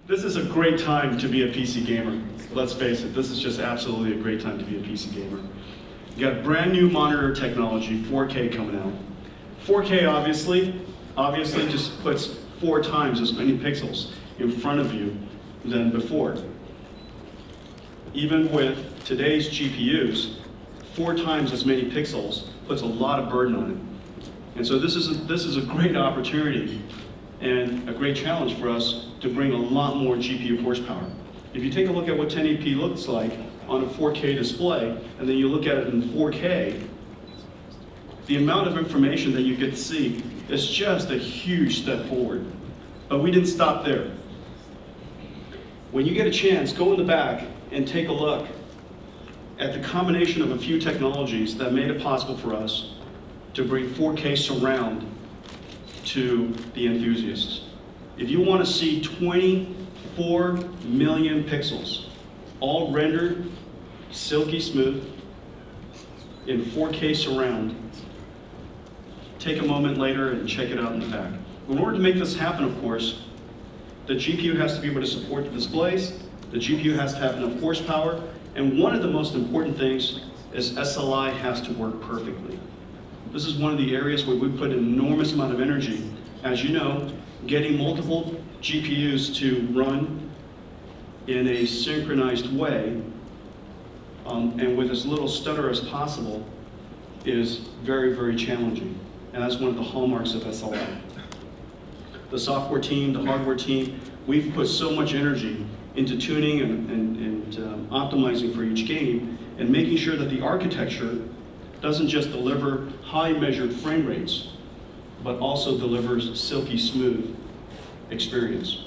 This is a great time to be a PC gamer. Let's face it, this is just absolutely a great time to be a PC gamer. You got brand new monitor technology, 4K coming out. 4K obviously just puts 4 times as many pixels in front of you than before. Even with today's GPUs, 4 times as many pixels puts a lot of burden on it. And so this is a great opportunity and a great challenge for us to bring a lot more GPU horsepower. If you take a look at what 1080p looks like on a 4K display, and then you look at it in 4K, the amount of information that you get to see is just a huge step forward. But we didn't stop there. When you get a chance, go in the back and take a look at the combination of a few technologies that made it possible for us to bring 4K surround to the enthusiasts. If you want to see 24 million pixels, all rendered silky smooth in 4K surround, take a moment later and check it out in the back. In order to make this happen, of course, the GPU has to be able to support the displays, the GPU has to have enough horsepower, and one of the most important things is SLI has to work perfectly. This is one of the areas where we put an enormous amount of energy. As you know, getting multiple GPUs to run in a synchronized way and with as little stutter as possible is very, very challenging. And that's one of the hallmarks of SLI. The software team, the hardware team, we've put so much energy into tuning and optimizing for each game and making sure that the architecture doesn't just deliver high measured frame rates, but also delivers silky smooth experience.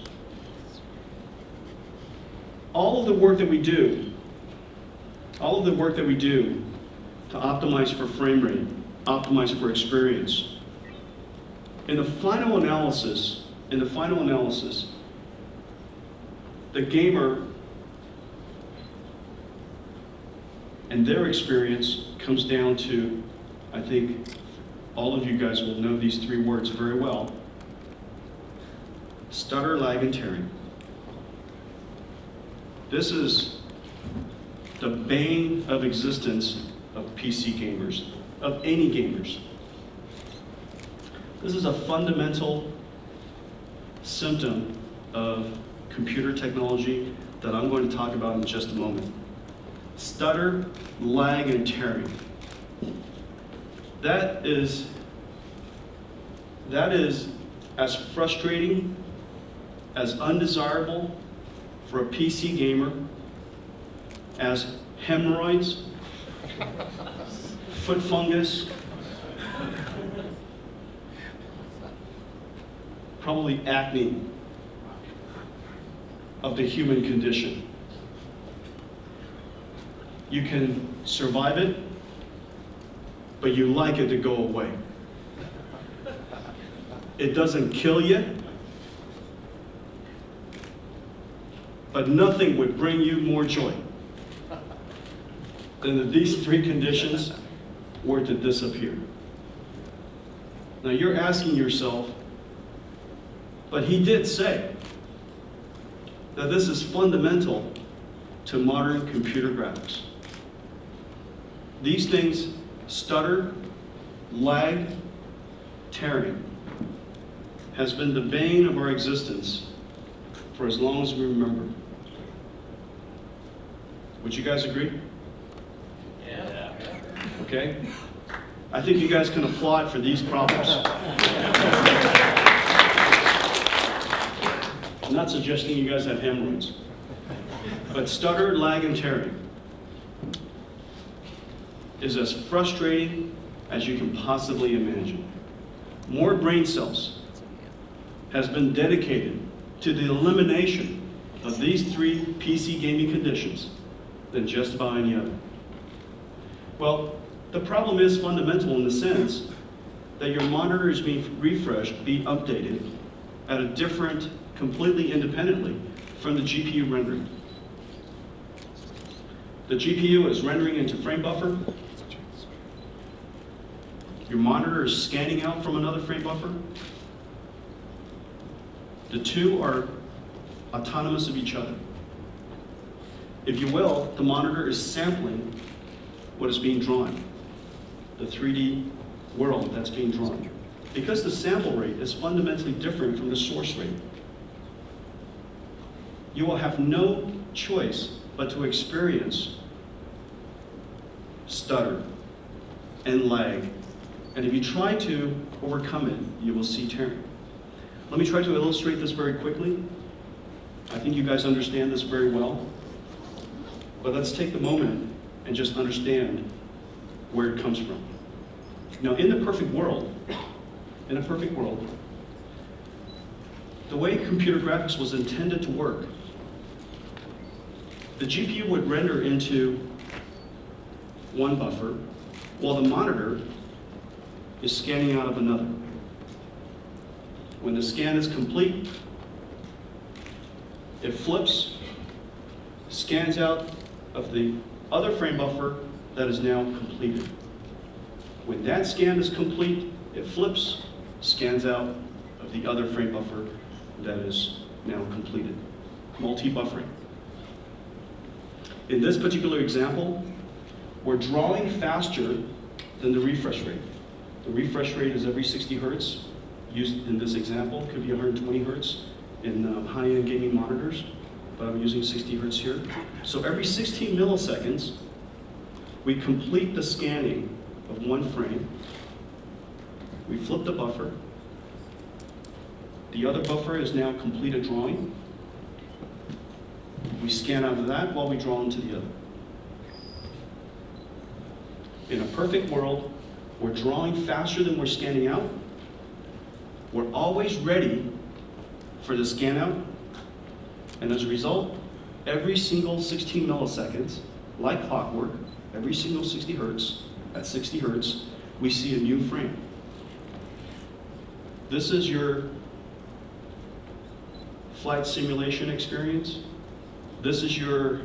All of the work that we do to optimize for frame rate, optimize for experience, in the final analysis, the gamer and their experience comes down to, I think all of you guys will know these 3 words very well: stutter, lag, and tearing. This is the bane of existence of PC gamers, of any gamers. This is a fundamental symptom of computer technology that I'm going to talk about in just a moment. Stutter, lag, and tearing. That is as frustrating, as undesirable for a PC gamer as hemorrhoids, foot fungus, probably acne of the human condition. You can survive it, but you like it to go away. It doesn't kill you, but nothing would bring you more joy than that these 3 conditions were to disappear. Now you're asking yourself, but he did say that this is fundamental to modern computer graphics. These things, stutter, lag, tearing, has been the bane of our existence for as long as we remember. Would you guys agree? Yeah. Okay? I think you guys can applaud for these problems. I'm not suggesting you guys have hemorrhoids, but stutter, lag, and tearing is as frustrating as you can possibly imagine. More brain cells has been dedicated to the elimination of these 3 PC gaming conditions than just about any other. Well, the problem is fundamental in the sense that your monitor is being refreshed, being updated at a different, completely independently from the GPU rendering. The GPU is rendering into frame buffer. Your monitor is scanning out from another frame buffer. The 2 are autonomous of each other. If you will, the monitor is sampling what is being drawn, the 3D world that's being drawn. Because the sample rate is fundamentally different from the source rate, you will have no choice but to experience stutter and lag. And if you try to overcome it, you will see tearing. Let me try to illustrate this very quickly. I think you guys understand this very well. But let's take the moment and just understand where it comes from. Now, in a perfect world, the way computer graphics was intended to work, the GPU would render into one buffer while the monitor is scanning out of another. When the scan is complete, it flips, scans out of the other frame buffer that is now completed. When that scan is complete, it flips, scans out of the other frame buffer that is now completed. Multi-buffering. In this particular example, we're drawing faster than the refresh rate. The refresh rate is every 60 hertz. Used in this example, could be 120 hertz in high-end gaming monitors, but I'm using 60 hertz here. So every 16 milliseconds, we complete the scanning of one frame. We flip the buffer. The other buffer is now completed drawing. We scan out of that while we draw into the other. In a perfect world, we're drawing faster than we're scanning out. We're always ready for the scan out. And as a result, every single 16 milliseconds, like clockwork, every single 60 hertz, at 60 hertz, we see a new frame. This is your flight simulation experience. This is your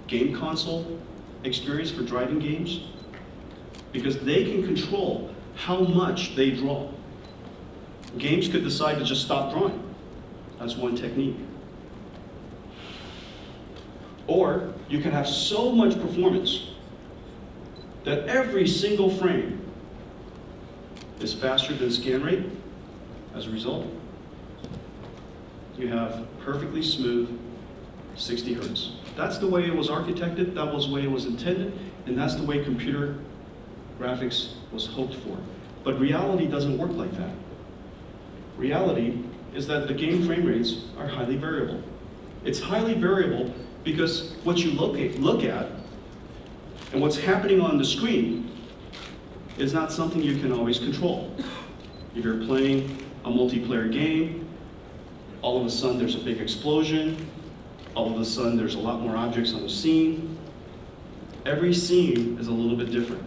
game console experience for driving games, because they can control how much they draw. Games could decide to just stop drawing. That's one technique. Or you can have so much performance that every single frame is faster than scan rate. As a result, you have perfectly smooth 60 hertz. That's the way it was architected, that was the way it was intended, and that's the way computer graphics was hoped for. But reality doesn't work like that. Reality is that the game frame rates are highly variable. It's highly variable because what you look at and what's happening on the screen is not something you can always control. If you're playing a multiplayer game, all of a sudden there's a big explosion, all of a sudden there's a lot more objects on the scene. Every scene is a little bit different.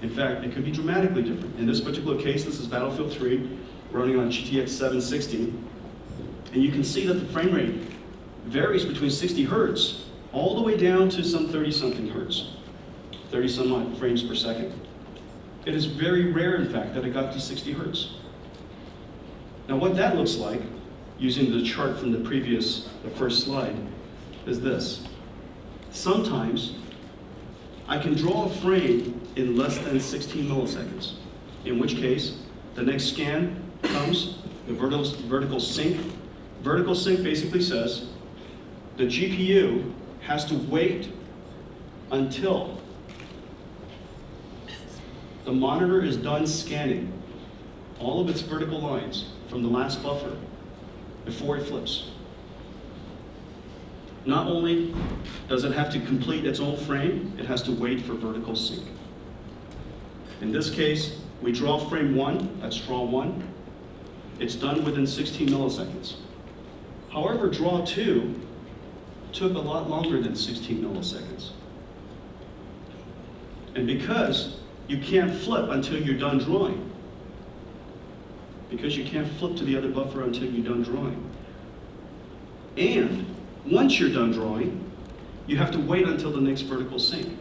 In fact, it could be dramatically different. In this particular case, this is Battlefield 3 running on GTX 760, and you can see that the frame rate varies between 60 hertz all the way down to some 30-something hertz, 30-some odd frames per second. It is very rare, in fact, that it got to 60 hertz. Now, what that looks like, using the chart from the first slide, is this. Sometimes, I can draw a frame in less than 16 milliseconds, in which case, the next scan comes, the vertical sync. Vertical sync basically says the GPU has to wait until the monitor is done scanning all of its vertical lines from the last buffer before it flips. Not only does it have to complete its own frame, it has to wait for vertical sync. In this case, we draw frame 1, that's draw 1. It's done within 16 milliseconds. However, draw 2 took a lot longer than 16 milliseconds. And because you can't flip until you're done drawing, because you can't flip to the other buffer until you're done drawing, and once you're done drawing, you have to wait until the next vertical sync.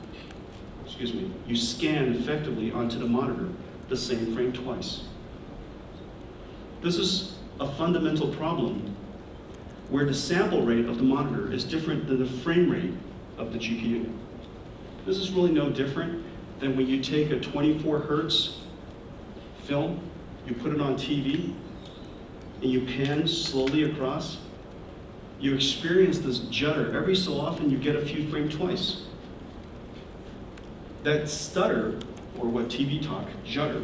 You scan effectively onto the monitor the same frame twice. This is a fundamental problem where the sample rate of the monitor is different than the frame rate of the GPU. This is really no different than when you take a 24 hertz film, you put it on TV, and you pan slowly across. You experience this judder. Every so often you get a few frames twice. That stutter, or what TV talk, judder,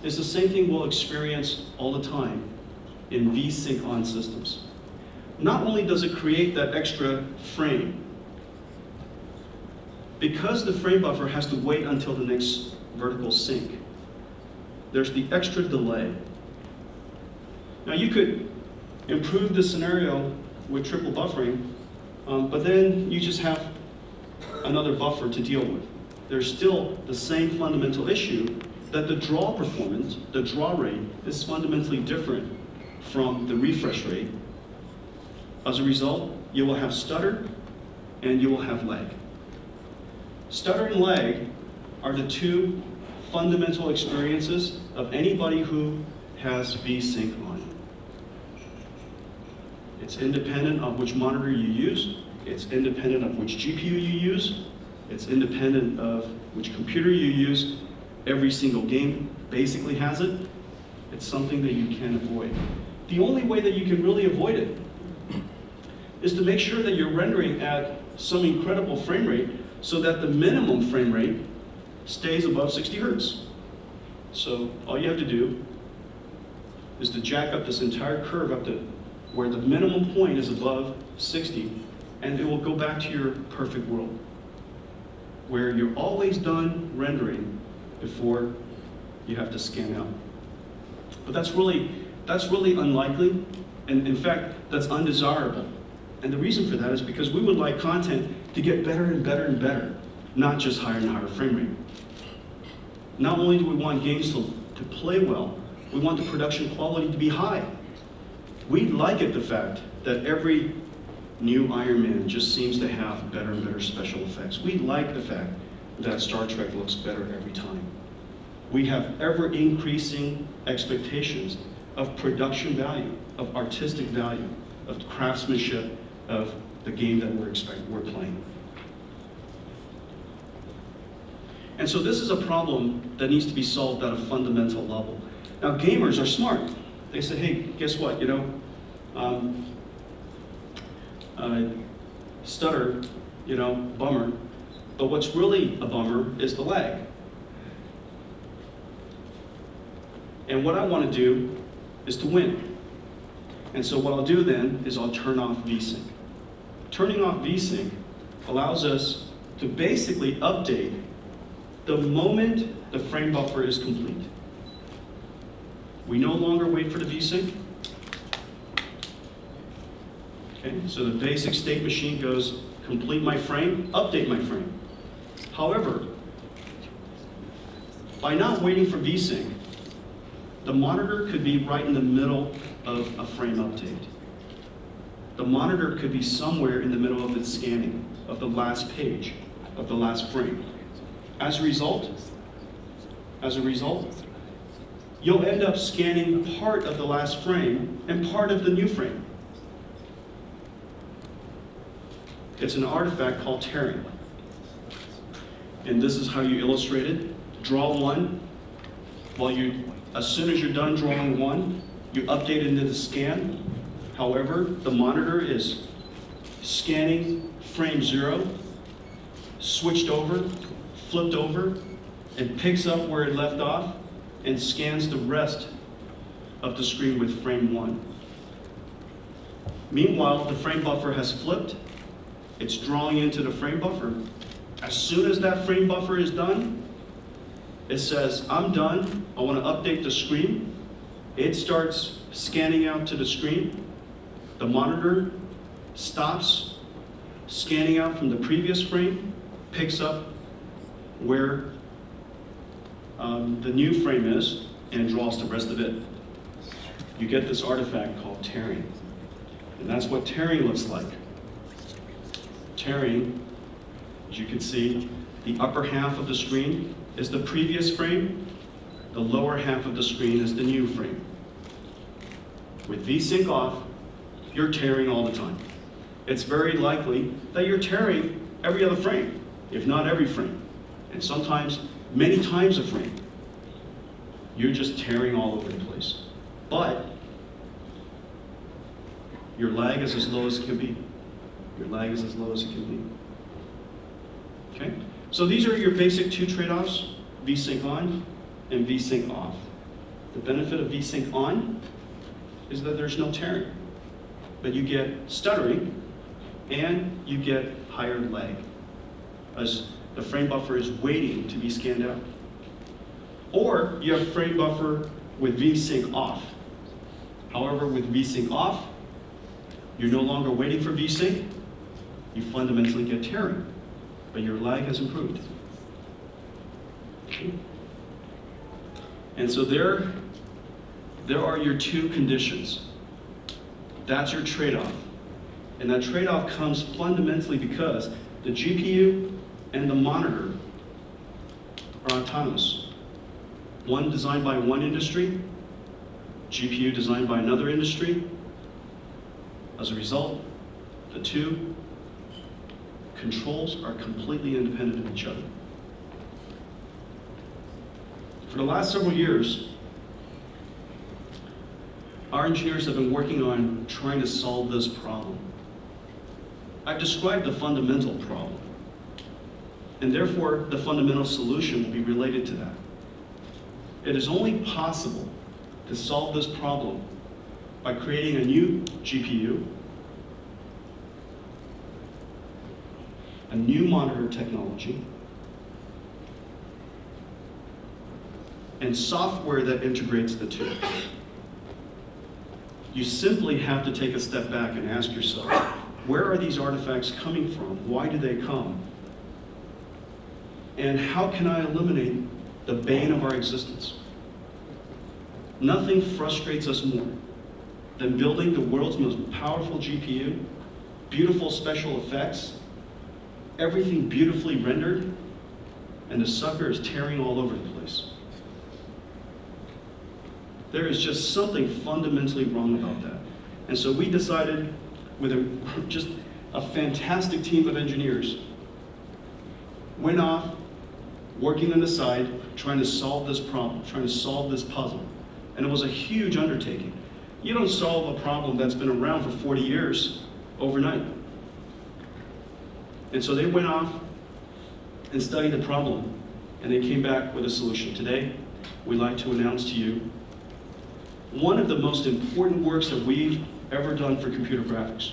is the same thing we'll experience all the time in Vsync on systems. Not only does it create that extra frame, because the frame buffer has to wait until the next vertical sync, there's the extra delay. Now you could improve the scenario with triple buffering, but then you just have another buffer to deal with. There's still the same fundamental issue that the draw performance, the draw rate, is fundamentally different from the refresh rate. As a result, you will have stutter and you will have lag. Stutter and lag are the two fundamental experiences of anybody who has Vsync on. It's independent of which monitor you use. It's independent of which GPU you use. It's independent of which computer you use. Every single game basically has it. It's something that you can't avoid. The only way that you can really avoid it is to make sure that you're rendering at some incredible frame rate so that the minimum frame rate stays above 60 hertz. So all you have to do is to jack up this entire curve up to where the minimum point is above 60, and it will go back to your perfect world, where you're always done rendering before you have to scan out. But that's really unlikely, and in fact, that's undesirable. And the reason for that is because we would like content to get better and better and better, not just higher and higher frame rate. Not only do we want games to play well, we want the production quality to be high. We like it, the fact that every new Iron Man just seems to have better and better special effects. We like the fact that Star Trek looks better every time. We have ever-increasing expectations of production value, of artistic value, of craftsmanship, of the game that we're playing. And so this is a problem that needs to be solved at a fundamental level. Now, gamers are smart. They say, hey, guess what, stutter, bummer. But what's really a bummer is the lag. And what I want to do is to win. And so what I'll do then is I'll turn off Vsync. Turning off Vsync allows us to basically update the moment the frame buffer is complete. We no longer wait for the Vsync. Okay, so the basic state machine goes complete my frame, update my frame. However, by not waiting for Vsync, the monitor could be right in the middle of a frame update. The monitor could be somewhere in the middle of its scanning of the last page, of the last frame. As a result, you'll end up scanning part of the last frame and part of the new frame. It's an artifact called tearing. And this is how you illustrate it. Draw one. As soon as you're done drawing one, you update it into the scan. However, the monitor is scanning frame 0, switched over, flipped over, and picks up where it left off and scans the rest of the screen with frame 1. Meanwhile, the frame buffer has flipped. It's drawing into the frame buffer. As soon as that frame buffer is done, it says, I'm done. I want to update the screen. It starts scanning out to the screen. The monitor stops scanning out from the previous frame, picks up where the new frame is, and draws the rest of it. You get this artifact called tearing. And that's what tearing looks like. Tearing, as you can see, the upper half of the screen is the previous frame. The the lower half of the screen is the new frame. With Vsync off, you're tearing all the time. It's very likely that you're tearing every other frame, if not every frame, and sometimes many times a frame. You're just tearing all over the place. But your lag is as low as it can be. Your lag is as low as it can be. Okay? So these are your basic two trade-offs, Vsync on and Vsync off. The benefit of Vsync on is that there's no tearing, but you get stuttering and you get higher lag as the frame buffer is waiting to be scanned out. Or you have frame buffer with Vsync off. However, with Vsync off, you're no longer waiting for Vsync, you fundamentally get tearing, but your lag has improved. Okay. And so there are your two conditions. That's your trade-off. And that trade-off comes fundamentally because the GPU and the monitor are autonomous. One designed by one industry, GPU designed by another industry. As a result, the two controls are completely independent of each other. For the last several years, our engineers have been working on trying to solve this problem. I've described the fundamental problem, and therefore the fundamental solution will be related to that. It is only possible to solve this problem by creating a new GPU, a new monitor technology, and software that integrates the two. You simply have to take a step back and ask yourself, where are these artifacts coming from? Why do they come? And how can I eliminate the bane of our existence? Nothing frustrates us more than building the world's most powerful GPU, beautiful special effects, everything beautifully rendered, and the sucker is tearing all over the place. There is just something fundamentally wrong about that. And so we decided, with just a fantastic team of engineers, went off, working on the side, trying to solve this problem, trying to solve this puzzle. And it was a huge undertaking. You don't solve a problem that's been around for 40 years overnight. And so they went off and studied the problem, and they came back with a solution. Today, we'd like to announce to you one of the most important works that we've ever done for computer graphics.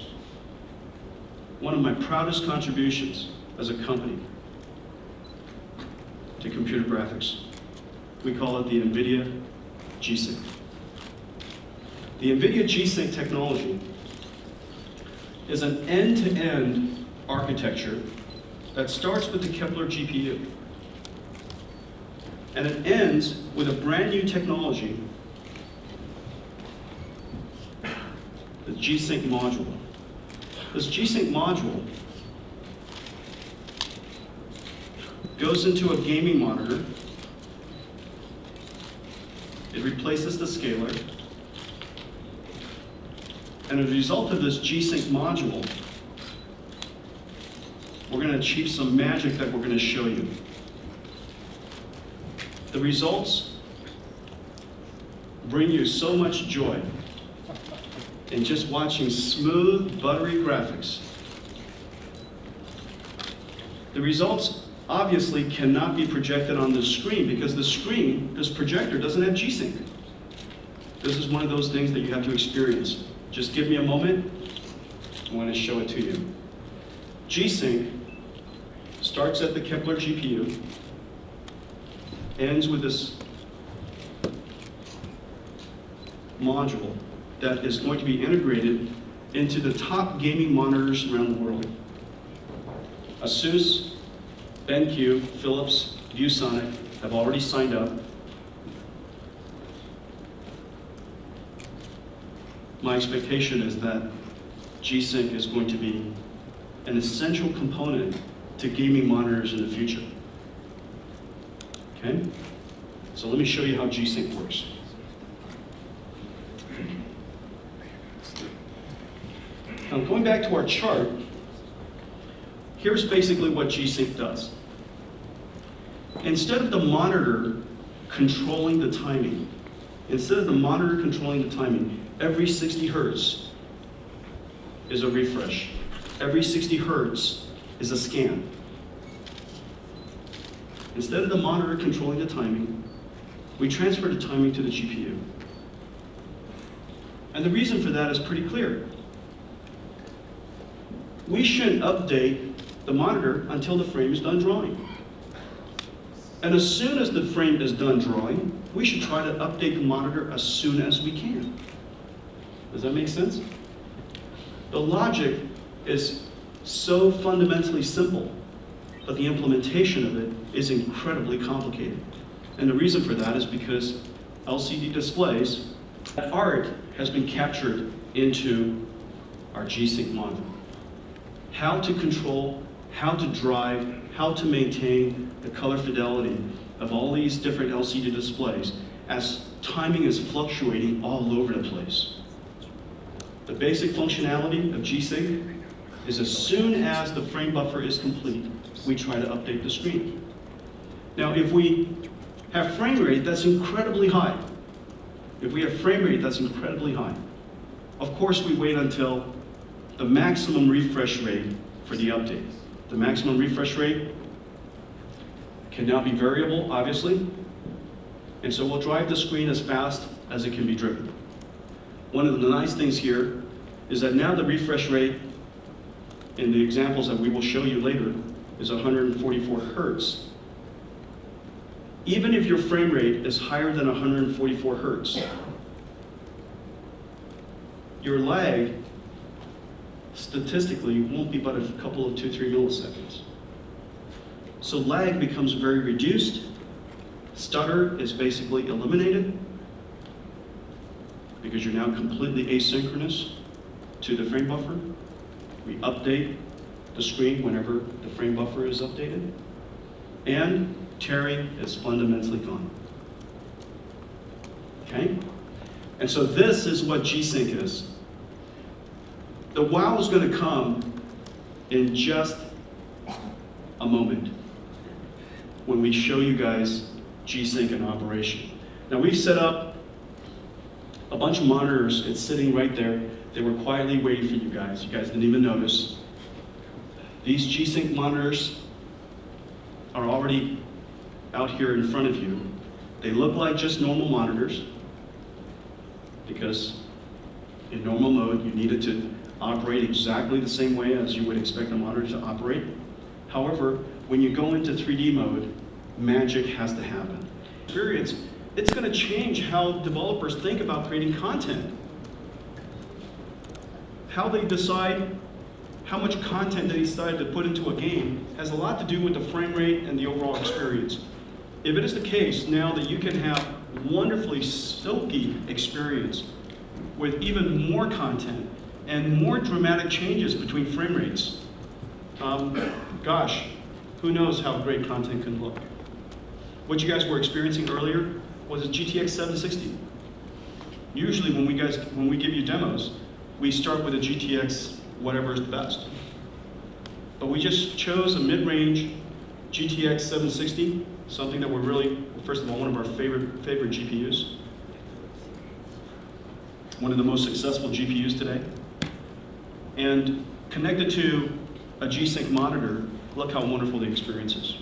One of my proudest contributions as a company to computer graphics. We call it the NVIDIA Vsync. The NVIDIA Vsync technology is an end-to-end architecture that starts with the Kepler GPU. And it ends with a brand new technology, the Vsync module. This Vsync module goes into a gaming monitor. It replaces the scaler. And as a result of this Vsync module, we're going to achieve some magic that we're going to show you. The results bring you so much joy in just watching smooth, buttery graphics. The results obviously cannot be projected on the screen because the screen, this projector, doesn't have Vsync. This is one of those things that you have to experience. Just give me a moment. I want to show it to you. Vsync starts at the Kepler GPU, ends with this module that is going to be integrated into the top gaming monitors around the world. Asus, BenQ, Philips, Vsync have already signed up. My expectation is that Vsync is going to be an essential component to gaming monitors in the future. Okay? So let me show you how G-Sync works. Now going back to our chart, here's basically what G-Sync does. Instead of the monitor controlling the timing, every 60 hertz is a refresh. Every 60 hertz is a scan. Instead of the monitor controlling the timing, we transfer the timing to the GPU. And the reason for that is pretty clear. We shouldn't update the monitor until the frame is done drawing. And as soon as the frame is done drawing, we should try to update the monitor as soon as we can. Does that make sense? The logic is so fundamentally simple, but the implementation of it is incredibly complicated. And the reason for that is because LCD displays, that art has been captured into our G-Sync monitor. How to control, how to drive, how to maintain the color fidelity of all these different LCD displays as timing is fluctuating all over the place. The basic functionality of G-Sync is as soon as the frame buffer is complete, we try to update the screen. Now, if we have frame rate that's incredibly high, of course we wait until the maximum refresh rate for the update. The maximum refresh rate can now be variable, obviously, and so we'll drive the screen as fast as it can be driven. One of the nice things here is that now the refresh rate in the examples that we will show you later is 144 hertz. Even if your frame rate is higher than 144 hertz, your lag statistically won't be but a couple of 2-3 milliseconds. So lag becomes very reduced. Stutter is basically eliminated because you're now completely asynchronous to the frame buffer. We update the screen whenever the frame buffer is updated. And tearing is fundamentally gone. Okay? And so this is what G-Sync is. The wow is going to come in just a moment when we show you guys G-Sync in operation. Now we've set up a bunch of monitors. It's sitting right there. They were quietly waiting for you guys. You guys didn't even notice. These G-Sync monitors are already out here in front of you. They look like just normal monitors because in normal mode you need it to operate exactly the same way as you would expect a monitor to operate. However, when you go into 3D mode, magic has to happen. Experience, it's going to change how developers think about creating content. How they decide how much content they decide to put into a game has a lot to do with the frame rate and the overall experience. If it is the case now that you can have wonderfully silky experience with even more content and more dramatic changes between frame rates, gosh, who knows how great content can look. What you guys were experiencing earlier was a GTX 760. Usually when we give you demos, we start with a GTX whatever is the best. But we just chose a mid-range GTX 760, something that we're really, first of all, one of our favorite GPUs. One of the most successful GPUs today. And connected to a G-Sync monitor, look how wonderful the experience is.